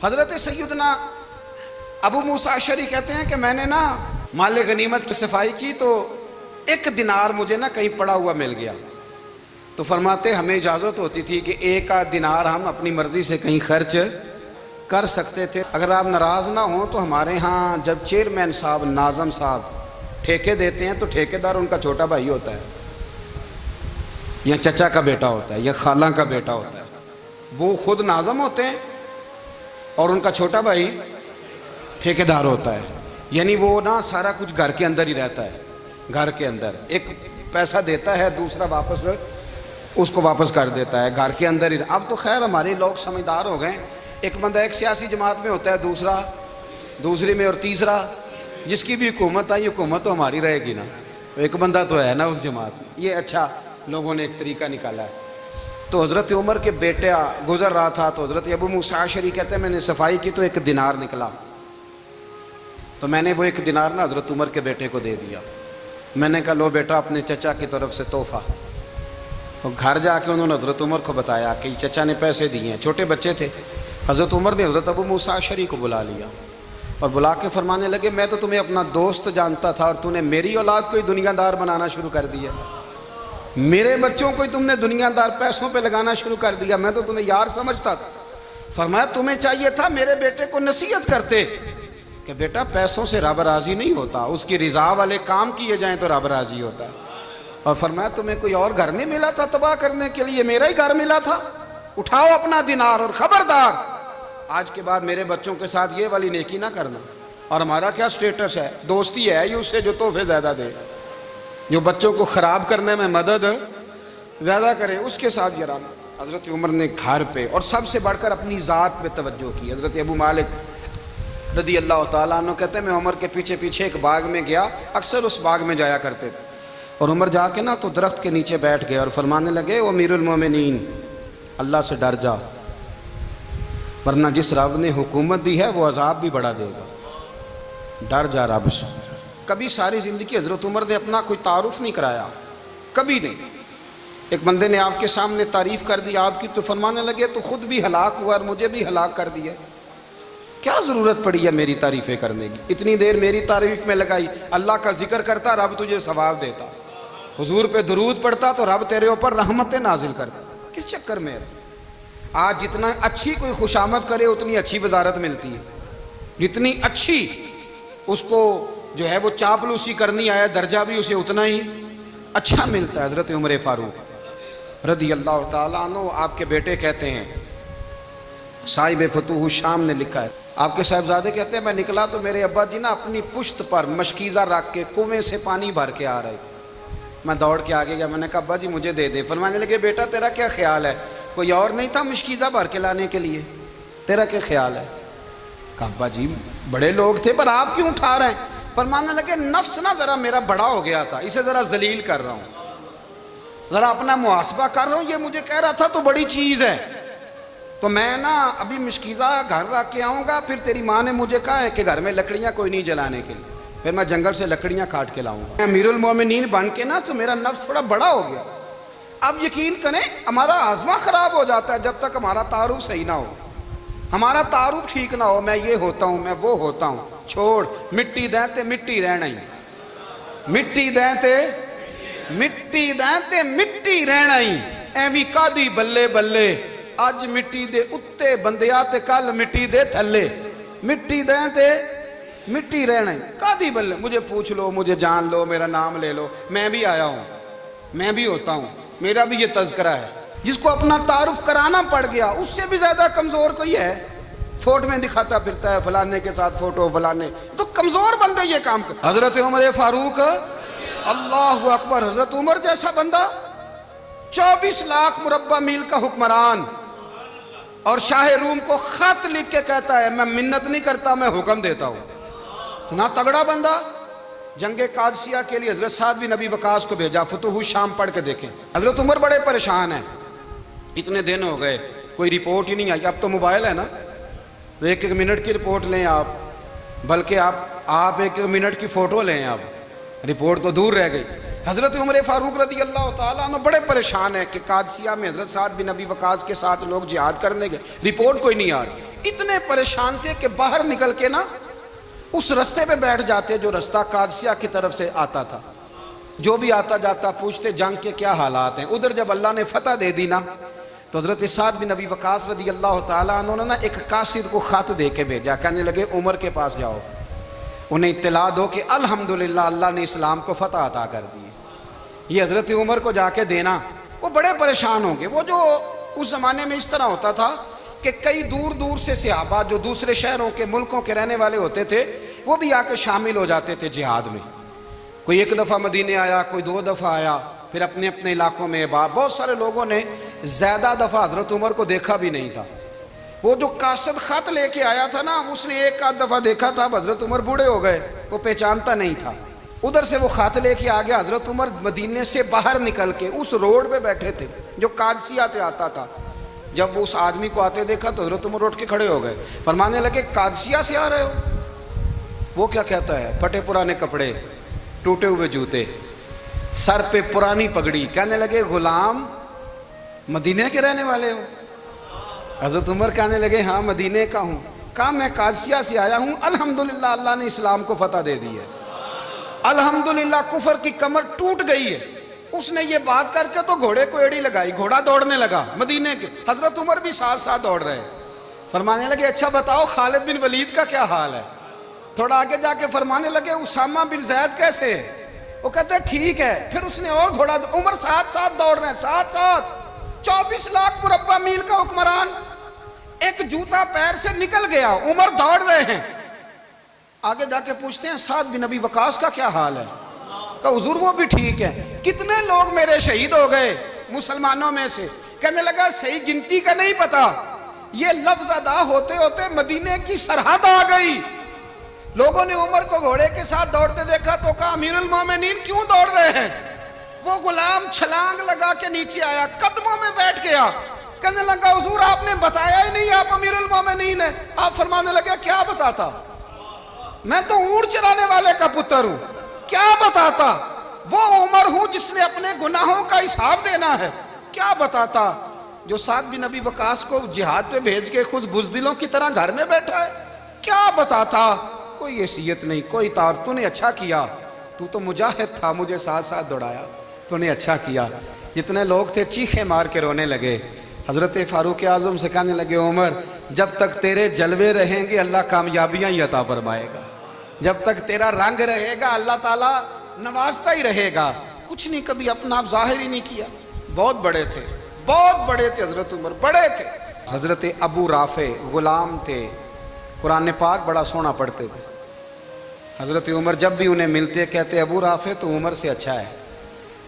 حضرت سیدنا ابو موسیٰ اشعری کہتے ہیں کہ میں نے نا مال غنیمت کی صفائی کی تو 1 دینار مجھے نا کہیں پڑا ہوا مل گیا، تو فرماتے ہمیں اجازت ہوتی تھی کہ 1 دینار ہم اپنی مرضی سے کہیں خرچ کر سکتے تھے۔ اگر آپ ناراض نہ ہوں تو ہمارے ہاں جب چیئرمین صاحب، ناظم صاحب ٹھیکے دیتے ہیں تو ٹھیکیدار ان کا چھوٹا بھائی ہوتا ہے، یا چچا کا بیٹا ہوتا ہے، یا خالہ کا بیٹا ہوتا ہے۔ وہ خود ناظم ہوتے ہیں اور ان کا چھوٹا بھائی ٹھیکیدار ہوتا ہے، یعنی وہ نا سارا کچھ گھر کے اندر ہی رہتا ہے، گھر کے اندر ایک پیسہ دیتا ہے، دوسرا واپس اس کو واپس کر دیتا ہے، گھر کے اندر ہی۔ اب تو خیر ہمارے لوگ سمجھدار ہو گئے، ایک بندہ ایک سیاسی جماعت میں ہوتا ہے، دوسرا دوسری میں، اور تیسرا جس کی بھی حکومت آئی، حکومت تو ہماری رہے گی نا، ایک بندہ تو ہے نا اس جماعت میں۔ یہ اچھا لوگوں نے ایک طریقہ نکالا ہے۔ تو حضرت عمر کے بیٹا گزر رہا تھا تو حضرت ابو موسیٰ اشعری کہتے ہیں میں نے صفائی کی تو 1 دینار نکلا، تو میں نے وہ 1 دینار نا حضرت عمر کے بیٹے کو دے دیا۔ میں نے کہا لو بیٹا اپنے چچا کی طرف سے تحفہ۔ تو گھر جا کے انہوں نے حضرت عمر کو بتایا کہ چچا نے پیسے دیے ہیں، چھوٹے بچے تھے۔ حضرت عمر نے حضرت ابو موسیٰ اشعری کو بلا لیا اور بلا کے فرمانے لگے میں تو تمہیں اپنا دوست جانتا تھا اور تو نے میری اولاد کو ہی دنیا دار بنانا شروع کر دیا، میرے بچوں کو ہی تم نے دنیا دار پیسوں پہ لگانا شروع کر دیا، میں تو تمہیں یار سمجھتا تھا۔ فرمایا تمہیں چاہیے تھا میرے بیٹے کو نصیحت کرتے کہ بیٹا پیسوں سے رب راضی نہیں ہوتا، اس کی رضا والے کام کیے جائیں تو رب راضی ہوتا ہے۔ اور فرمایا تمہیں کوئی اور گھر نہیں ملا تھا تباہ کرنے کے لیے، میرا ہی گھر ملا تھا، اٹھاؤ اپنا دینار اور خبردار آج کے بعد میرے بچوں کے ساتھ یہ والی نیکی نہ کرنا۔ اور ہمارا کیا سٹیٹس ہے، دوستی ہے یہ اس سے جو تحفے زیادہ دے، جو بچوں کو خراب کرنے میں مدد زیادہ کرے اس کے ساتھ گرانا۔ حضرت عمر نے گھر پہ اور سب سے بڑھ کر اپنی ذات پہ توجہ کی۔ حضرت ابو مالک رضی اللہ تعالیٰ عنہ کہتے ہیں میں عمر کے پیچھے پیچھے ایک باغ میں گیا، اکثر اس باغ میں جایا کرتے تھے، اور عمر جا کے نا تو درخت کے نیچے بیٹھ گئے اور فرمانے لگے او امیر المومنین اللہ سے ڈر جا، ورنہ جس رب نے حکومت دی ہے وہ عذاب بھی بڑا دے گا، ڈر جا رب سے۔ کبھی ساری زندگی حضرت عمر نے اپنا کوئی تعارف نہیں کرایا، کبھی نہیں۔ ایک بندے نے آپ کے سامنے تعریف کر دی آپ کی تو فرمانے لگے تو خود بھی ہلاک ہوا اور مجھے بھی ہلاک کر دیا، کیا ضرورت پڑی ہے میری تعریفیں کرنے کی، اتنی دیر میری تعریف میں لگائی، اللہ کا ذکر کرتا رب تجھے ثواب دیتا، حضور پہ درود پڑھتا تو رب تیرے اوپر رحمتیں نازل کرتا، کس چکر میں ہے؟ آج جتنا اچھی کوئی خوشامد کرے اتنی اچھی وزارت ملتی ہے، جتنی اچھی اس کو جو ہے وہ چاپلوسی کرنی آیا درجہ بھی اسے اتنا ہی اچھا ملتا ہے۔ حضرت عمر فاروق رضی اللہ تعالیٰ عنہ آپ کے بیٹے کہتے ہیں، صاحب فتوح الشام نے لکھا ہے، آپ کے صاحبزادے کہتے ہیں میں نکلا تو میرے ابا جی نا اپنی پشت پر مشکیزہ رکھ کے کنویں سے پانی بھر کے آ رہے، میں دوڑ کے آگے گیا، میں نے کہا ابا جی مجھے دے دے۔ فرمانے لگے بیٹا تیرا کیا خیال ہے، کوئی اور نہیں تھا مشکیزہ بھر کے لانے کے لیے، تیرا کیا خیال ہے؟ کہا ابا جی بڑے لوگ تھے پر آپ کیوں اٹھا رہے ہیں؟ فرمانے لگے نفس نا ذرا میرا بڑا ہو گیا تھا، اسے ذرا ذلیل کر رہا ہوں، ذرا اپنا محاسبہ کر رہا ہوں، یہ مجھے کہہ رہا تھا تو بڑی چیز ہے، تو میں نا ابھی مشکیزہ گھر رکھ کے آؤں گا، پھر تیری ماں نے مجھے کہا ہے کہ گھر میں لکڑیاں کوئی نہیں جلانے کے لیے، پھر میں جنگل سے لکڑیاں کاٹ کے لاؤں گا، امیر المومنین بن کے نا تو میرا نفس تھوڑا بڑا ہو گیا۔ اب یقین کریں ہمارا ہاضمہ خراب ہو جاتا ہے جب تک ہمارا تعارف صحیح نہ ہو، ہمارا تعارف ٹھیک نہ ہو، میں یہ ہوتا ہوں میں وہ ہوتا ہوں، چھوڑ مٹی دیں تے مٹی رہنا ہی، مٹی دیں تے مٹی دیں تے مٹی رہنا ہی، ایویں کادی بلے بلے اج مٹی دے اتے بندیا تے کل مٹی دے تھلے، مٹی دیں تے مٹی رہنا ہی، کادی بلے، مجھے پوچھ لو مجھے جان لو میرا نام لے لو، میں بھی آیا ہوں، میں بھی ہوتا ہوں، میرا بھی یہ تذکرہ ہے۔ جس کو اپنا تعارف کرانا پڑ گیا اس سے بھی زیادہ کمزور کوئی ہے، فوٹو میں دکھاتا پھرتا ہے فلانے کے ساتھ فوٹو فلانے، تو کمزور بندہ یہ کام کر۔ حضرت عمر فاروق اللہ اکبر، حضرت عمر جیسا بندہ 24 لاکھ مربع میل کا حکمران، اور شاہ روم کو خط لکھ کے کہتا ہے میں منت نہیں کرتا میں حکم دیتا ہوں، اتنا تگڑا بندہ۔ جنگ قادسیہ کے لیے حضرت سعد بن ابی وقاص کو بھیجا، فتوح الشام پڑھ کے دیکھیں، حضرت عمر بڑے پریشان ہیں، اتنے دن ہو گئے کوئی رپورٹ ہی نہیں آئی، اب تو موبائل ہے نا، ایک ایک منٹ کی رپورٹ لیں آپ، بلکہ آپ ایک ایک منٹ کی فوٹو لیں، آپ رپورٹ تو دور رہ گئی۔ حضرت عمر فاروق رضی اللہ تعالیٰ عنہ بڑے پریشان ہیں کہ قادسیہ میں حضرت سعد بن ابی وقاص کے ساتھ لوگ جہاد کرنے گئے، رپورٹ کوئی نہیں آ رہی، اتنے پریشان تھے کہ باہر نکل کے نا اس رستے پہ بیٹھ جاتے جو رستہ قادسیہ کی طرف سے آتا تھا. جو بھی آتا جاتا پوچھتے جنگ کے کیا حالات ہیں. ادھر جب اللہ نے فتح دے دی نا تو حضرت سعد بن ابی وقاص رضی اللہ تعالیٰ عنہ نے نا ایک قاصد کو خط دے کے بھیجا. کہنے لگے عمر کے پاس جاؤ, انہیں اطلاع دو کہ الحمدللہ اللہ نے اسلام کو فتح عطا کر دی. یہ حضرت عمر کو جا کے دینا. وہ بڑے پریشان ہوں گے. وہ جو اس زمانے میں اس طرح ہوتا تھا کہ کئی دور دور سے صحابہ جو دوسرے شہروں کے ملکوں کے رہنے والے ہوتے تھے وہ بھی آ کے شامل ہو جاتے تھے جہاد میں. کوئی ایک دفعہ مدینے آیا, کوئی 2 دفعہ آیا, پھر اپنے اپنے علاقوں میں. بہت سارے لوگوں نے زیادہ دفعہ حضرت عمر کو دیکھا بھی نہیں تھا. وہ جو قاصد خط لے کے آیا تھا نا اس نے ایک آدھ دفعہ دیکھا تھا. حضرت عمر بوڑھے ہو گئے, وہ پہچانتا نہیں تھا. ادھر سے وہ خط لے کے آ گیا. حضرت عمر مدینے سے باہر نکل کے اس روڈ پہ بیٹھے تھے جو قادسیہ سے آتا تھا. جب وہ اس آدمی کو آتے دیکھا تو حضرت عمر اٹھ کے کھڑے ہو گئے, فرمانے لگے قادسیہ سے آ رہے ہو؟ وہ کیا کہتا ہے؟ پھٹے پرانے کپڑے, ٹوٹے ہوئے جوتے, سر پہ پرانی پگڑی. کہنے لگے غلام مدینے کے رہنے والے ہو؟ حضرت عمر کہنے لگے ہاں مدینے کا ہوں. کہا میں قادسیہ سے آیا ہوں, الحمدللہ اللہ نے اسلام کو فتح دے دی ہے, الحمدللہ کفر کی کمر ٹوٹ گئی ہے. اس نے یہ بات کر کے تو گھوڑے کو ایڑی لگائی, گھوڑا دوڑنے لگا مدینے کے. حضرت عمر بھی ساتھ ساتھ دوڑ رہے. فرمانے لگے اچھا بتاؤ خالد بن ولید کا کیا حال ہے؟ تھوڑا آگے جا کے فرمانے لگے اسامہ بن زید کیسے ہے؟ وہ کہتے ہیں ٹھیک ہے. پھر اس نے اور گھوڑا, عمر ساتھ ساتھ دوڑ رہے ہیں, ساتھ ساتھ. 24 لاکھ مربع میل کا حکمران, ایک جوتا پیر سے نکل گیا, عمر دوڑ رہے ہیں. آگے جا کے پوچھتے ہیں سعد بن ابی وقاص کا کیا حال ہے؟ کہا حضور وہ بھی ٹھیک ہے. کتنے لوگ میرے شہید ہو گئے مسلمانوں میں سے؟ کہنے لگا صحیح گنتی کا نہیں پتا. یہ لفظ ادا ہوتے ہوتے مدینے کی سرحد آ گئی. لوگوں نے عمر کو گھوڑے کے ساتھ دوڑتے دیکھا تو کہا امیر المومنین کیوں دوڑ رہے ہیں؟ وہ غلام چھلانگ لگا کے نیچے آیا, قدموں میں بیٹھ گیا. کہنے لگا حضور آپ نے بتایا ہی نہیں آپ امیر المومنین ہیں. آپ فرمانے لگے کیا بتاتا؟ میں تو اونٹ چرانے والے کا پتر ہوں, کیا بتاتا؟ وہ عمر ہوں جس نے اپنے گناہوں کا حساب دینا ہے. کیا بتاتا؟ جو سعد بن ابی وقاص کو جہاد پہ بھیج کے خود بزدلوں کی طرح گھر میں بیٹھا ہے. کیا بتاتا؟ کوئی حیثیت نہیں, کوئی تار. تو نے اچھا کیا, تو مجاہد تھا, مجھے ساتھ ساتھ دوڑایا, تو نے اچھا کیا. جتنے لوگ تھے چیخیں مار کے رونے لگے. حضرت فاروق اعظم سے کہنے لگے عمر جب تک تیرے جلوے رہیں گے اللہ کامیابیاں ہی عطا فرمائے گا, جب تک تیرا رنگ رہے گا اللہ تعالیٰ نوازتا ہی رہے گا. کچھ نہیں کبھی اپنا آپ ظاہر ہی نہیں کیا. بہت بڑے تھے, بہت بڑے تھے حضرت عمر, بڑے تھے. حضرت ابو رافع غلام تھے, قرآن پاک بڑا سونا پڑھتے تھے. حضرت عمر جب بھی انہیں ملتے کہتے ابو رافع تو عمر سے اچھا ہے,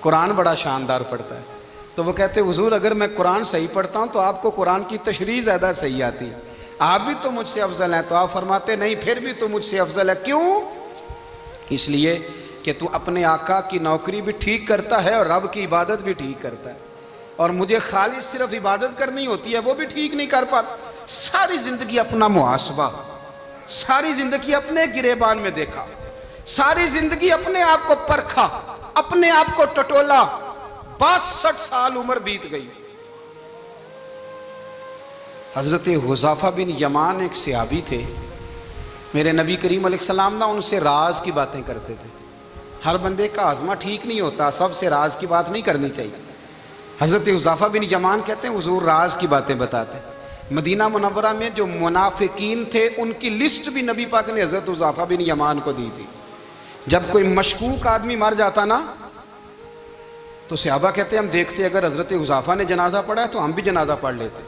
قرآن بڑا شاندار پڑھتا ہے. تو وہ کہتے حضور اگر میں قرآن صحیح پڑھتا ہوں تو آپ کو قرآن کی تشریح زیادہ صحیح آتی, آپ بھی تو مجھ سے افضل ہیں. تو آپ فرماتے نہیں پھر بھی تو مجھ سے افضل ہے. کیوں؟ اس لیے کہ تو اپنے آقا کی نوکری بھی ٹھیک کرتا ہے اور رب کی عبادت بھی ٹھیک کرتا ہے, اور مجھے خالی صرف عبادت کرنی ہوتی ہے وہ بھی ٹھیک نہیں کر پاتا. ساری زندگی اپنا محاسبہ, ساری زندگی اپنے گریبان میں دیکھا, ساری زندگی اپنے آپ کو پرکھا, اپنے آپ کو ٹٹولا. 62 سال عمر بیت گئی. حضرت حذیفہ بن یمان ایک صحابی تھے, میرے نبی کریم علیہ السلام نا ان سے راز کی باتیں کرتے تھے. ہر بندے کا ہاضمہ ٹھیک نہیں ہوتا, سب سے راز کی بات نہیں کرنی چاہیے. حضرت حذیفہ بن یمان کہتے ہیں حضور راز کی باتیں بتاتے. مدینہ منورہ میں جو منافقین تھے ان کی لسٹ بھی نبی پاک نے حضرت حذیفہ بن یمان کو دی تھی. جب کوئی مشکوک آدمی مر جاتا نا تو صحابہ کہتے ہیں ہم دیکھتے اگر حضرت حذیفہ نے جنازہ پڑھا ہے تو ہم بھی جنازہ پڑھ لیتے.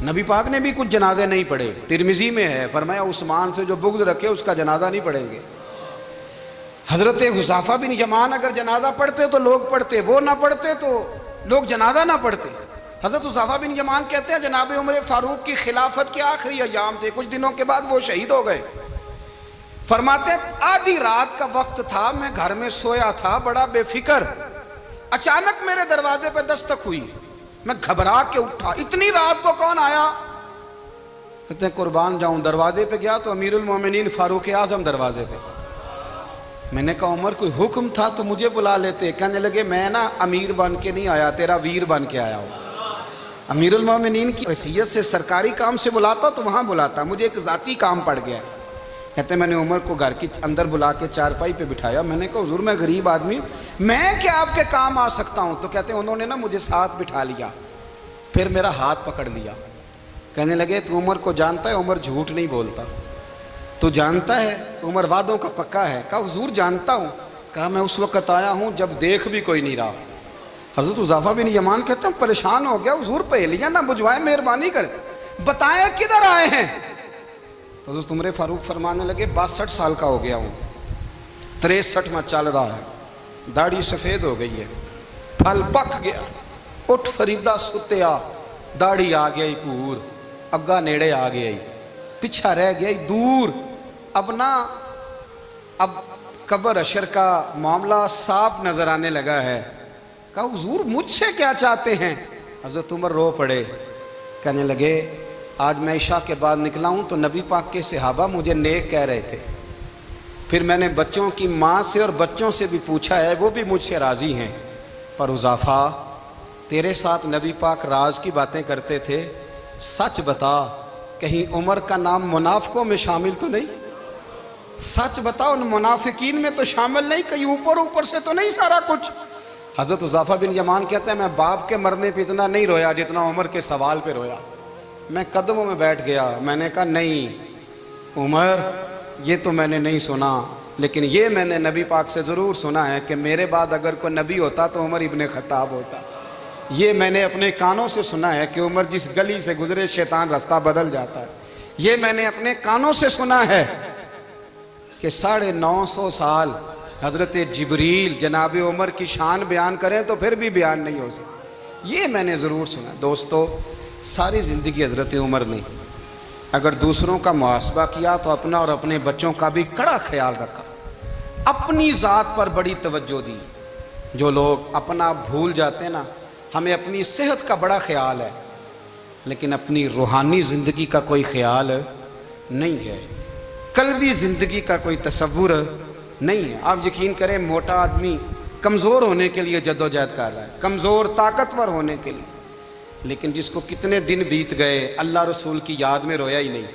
نبی پاک نے بھی کچھ جنازے نہیں پڑھے. ترمذی میں ہے فرمایا عثمان سے جو بغض رکھے اس کا جنازہ نہیں پڑھیں گے. حضرت حذیفہ بن یمان اگر جنازہ پڑھتے تو لوگ پڑھتے, وہ نہ پڑھتے تو لوگ جنازہ نہ پڑھتے. حضرت حذیفہ بن یمان کہتے ہیں جناب عمر فاروق کی خلافت کے آخری ایام تھے, کچھ دنوں کے بعد وہ شہید ہو گئے. فرماتے آدھی رات کا وقت تھا, میں گھر میں سویا تھا بڑا بے فکر, اچانک میرے دروازے پہ دستک ہوئی, میں گھبرا کے اٹھا. اتنی رات کو کون آیا؟ کہتے ہیں قربان جاؤں, دروازے پہ گیا تو امیر المومنین فاروق اعظم دروازے پہ. میں نے کہا عمر کوئی حکم تھا تو مجھے بلا لیتے. کہنے لگے میں نا امیر بن کے نہیں آیا, تیرا ویر بن کے آیا ہوں. امیر المومنین کی حیثیت سے سرکاری کام سے بلاتا تو وہاں بلاتا، مجھے ایک ذاتی کام پڑ گیا۔ کہتے ہیں میں نے عمر کو گھر کی اندر بلا کے چارپائی پہ بٹھایا، میں نے کہا حضور میں غریب آدمی ہوں، میں کیا آپ کے کام آ سکتا ہوں؟ تو کہتے ہیں انہوں نے نا مجھے ساتھ بٹھا لیا، پھر میرا ہاتھ پکڑ لیا، کہنے لگے تو عمر کو جانتا ہے؟ عمر جھوٹ نہیں بولتا، تو جانتا ہے عمر وعدوں کا پکا ہے؟ کہا حضور جانتا ہوں۔ کہا میں اس وقت آیا ہوں جب دیکھ بھی کوئی نہیں رہا۔ حضرت حذیفہ بن یمان کہتے ہیں پریشان ہو گیا، حضور پہیلیاں نہ بجھوائے، مہربانی کر بتائیں کدھر آئے ہیں؟ تو حضرت عمر فاروق فرمانے لگے 62 سال کا ہو گیا ہوں، 63 میں چل رہا ہے، داڑھی سفید ہو گئی ہے، پھل پک گیا، اٹھ فریدہ ستیا، داڑھی آ گئی پور، اگا نیڑے آ گئی، پچھا رہ گئی دور، اب قبر اشر کا معاملہ صاف نظر آنے لگا ہے۔ کہا حضور مجھ سے کیا چاہتے ہیں؟ حضرت عمر رو پڑے، کہنے لگے آج میں عشاء کے بعد نکلا ہوں تو نبی پاک کے صحابہ مجھے نیک کہہ رہے تھے، پھر میں نے بچوں کی ماں سے اور بچوں سے بھی پوچھا ہے، وہ بھی مجھ سے راضی ہیں، پر حذیفہ تیرے ساتھ نبی پاک راز کی باتیں کرتے تھے، سچ بتا کہیں عمر کا نام منافقوں میں شامل تو نہیں؟ سچ بتا ان منافقین میں تو شامل نہیں، کہیں اوپر سے تو نہیں سارا کچھ؟ حضرت حذیفہ بن یمان کہتے ہیں میں باپ کے مرنے پہ اتنا نہیں رویا جتنا عمر کے سوال پہ رویا۔ میں قدموں میں بیٹھ گیا، میں نے کہا نہیں عمر یہ تو میں نے نہیں سنا، لیکن یہ میں نے نبی پاک سے ضرور سنا ہے کہ میرے بعد اگر کوئی نبی ہوتا تو عمر ابن خطاب ہوتا۔ یہ میں نے اپنے کانوں سے سنا ہے کہ عمر جس گلی سے گزرے شیطان رستہ بدل جاتا ہے۔ یہ میں نے اپنے کانوں سے سنا ہے کہ 950 سال حضرت جبریل جناب عمر کی شان بیان کریں تو پھر بھی بیان نہیں ہو سکتا، یہ میں نے ضرور سنا۔ دوستو ساری زندگی حضرت عمر نے اگر دوسروں کا محاسبہ کیا تو اپنا اور اپنے بچوں کا بھی کڑا خیال رکھا، اپنی ذات پر بڑی توجہ دی۔ جو لوگ اپنا بھول جاتے ہیں نا، ہمیں اپنی صحت کا بڑا خیال ہے لیکن اپنی روحانی زندگی کا کوئی خیال نہیں ہے، قلبی زندگی کا کوئی تصور نہیں ہے۔ آپ یقین کریں موٹا آدمی کمزور ہونے کے لیے جدوجہد کر رہا ہے، کمزور طاقتور ہونے کے لیے، لیکن جس کو کتنے دن بیت گئے اللہ رسول کی یاد میں رویا ہی نہیں،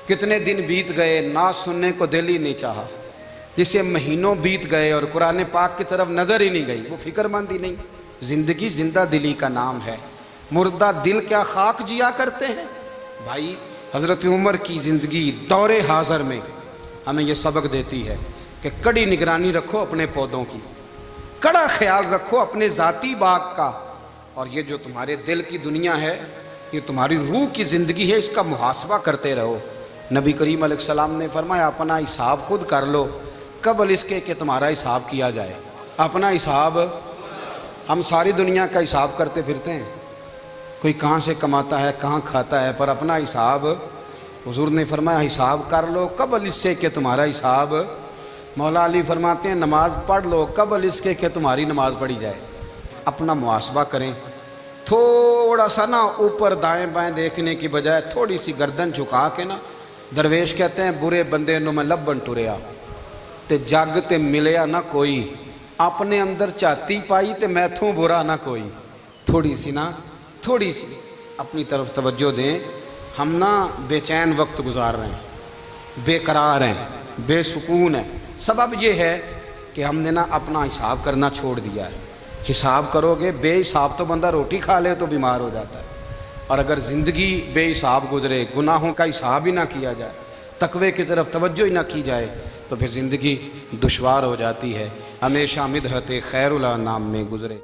کتنے دن بیت گئے نعت سننے کو دل ہی نہیں چاہا، جسے مہینوں بیت گئے اور قرآن پاک کی طرف نظر ہی نہیں گئی، وہ فکر مند ہی نہیں۔ زندگی زندہ دلی کا نام ہے، مردہ دل کیا خاک جیا کرتے ہیں؟ بھائی حضرت عمر کی زندگی دور حاضر میں ہمیں یہ سبق دیتی ہے کہ کڑی نگرانی رکھو اپنے پودوں کی، کڑا خیال رکھو اپنے ذاتی باغ کا، اور یہ جو تمہارے دل کی دنیا ہے یہ تمہاری روح کی زندگی ہے، اس کا محاسبہ کرتے رہو۔ نبی کریم علیہ السلام نے فرمایا اپنا حساب خود کر لو قبل اس کے کہ تمہارا حساب کیا جائے۔ اپنا حساب، ہم ساری دنیا کا حساب کرتے پھرتے ہیں، کوئی کہاں سے کماتا ہے کہاں کھاتا ہے، پر اپنا حساب حضور نے فرمایا حساب کر لو قبل اس سے کہ تمہارا حساب۔ مولا علی فرماتے ہیں نماز پڑھ لو قبل اس کے کہ تمہاری نماز پڑھی جائے۔ اپنا محاسبہ کریں، تھوڑا سا نا اوپر دائیں بائیں دیکھنے کی بجائے تھوڑی سی گردن جھکا کے نا، درویش کہتے ہیں برے بندے نو میں لبن ٹریا تے جگ تے ملیا نہ کوئی، اپنے اندر چاتی پائی تے میتھوں برا نہ کوئی۔ تھوڑی سی اپنی طرف توجہ دیں۔ ہم نا بے چین وقت گزار رہے ہیں، بے قرار ہیں، بے سکون ہیں، سبب یہ ہے کہ ہم نے نا اپنا حساب کرنا چھوڑ دیا ہے۔ حساب کرو گے، بے حساب تو بندہ روٹی کھا لے تو بیمار ہو جاتا ہے، اور اگر زندگی بے حساب گزرے، گناہوں کا حساب ہی نہ کیا جائے، تقوی کی طرف توجہ ہی نہ کی جائے، تو پھر زندگی دشوار ہو جاتی ہے۔ ہمیشہ مدحت خیر الانام میں گزرے۔